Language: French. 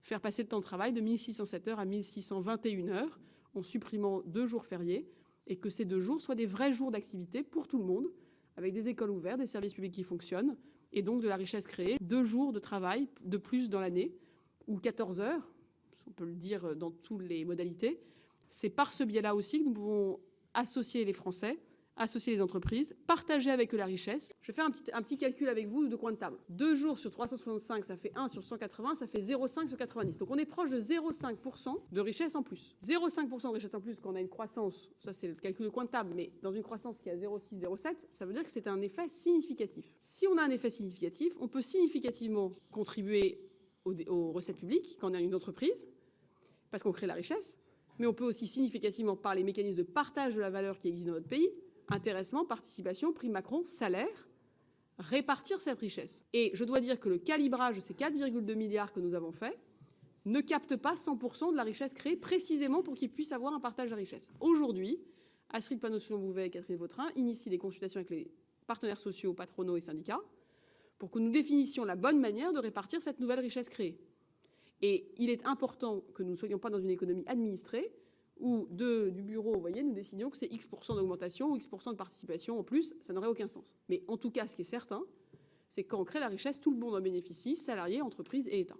faire passer le temps de travail de 1607 heures à 1621 heures en supprimant 2 jours fériés, et que ces 2 jours soient des vrais jours d'activité pour tout le monde, avec des écoles ouvertes, des services publics qui fonctionnent, et donc de la richesse créée. 2 jours de travail de plus dans l'année, ou 14 heures, on peut le dire dans toutes les modalités. C'est par ce biais-là aussi que nous pouvons associer les Français, associer les entreprises, partager avec eux la richesse. Je vais faire un petit calcul avec vous de coin de table. 2 jours sur 365, ça fait 1 sur 180, ça fait 0,5 sur 90. Donc on est proche de 0,5% de richesse en plus. 0,5% de richesse en plus quand on a une croissance, ça c'est le calcul de coin de table, mais dans une croissance qui est à 0,6, 0,7, ça veut dire que c'est un effet significatif. Si on a un effet significatif, on peut significativement contribuer aux recettes publiques quand on a une entreprise, parce qu'on crée la richesse, mais on peut aussi significativement, par les mécanismes de partage de la valeur qui existent dans notre pays, intéressement, participation, prime Macron, salaire, répartir cette richesse. Et je dois dire que le calibrage de ces 4,2 milliards que nous avons fait ne capte pas 100% de la richesse créée, précisément pour qu'il puisse avoir un partage de la richesse. Aujourd'hui, Astrid Panossion-Bouvet et Catherine Vautrin initient des consultations avec les partenaires sociaux, patronaux et syndicats pour que nous définissions la bonne manière de répartir cette nouvelle richesse créée. Et il est important que nous ne soyons pas dans une économie administrée où du bureau, vous voyez, nous décidions que c'est X% d'augmentation ou X% de participation en plus, ça n'aurait aucun sens. Mais en tout cas, ce qui est certain, c'est que quand on crée la richesse, tout le monde en bénéficie, salariés, entreprises et État.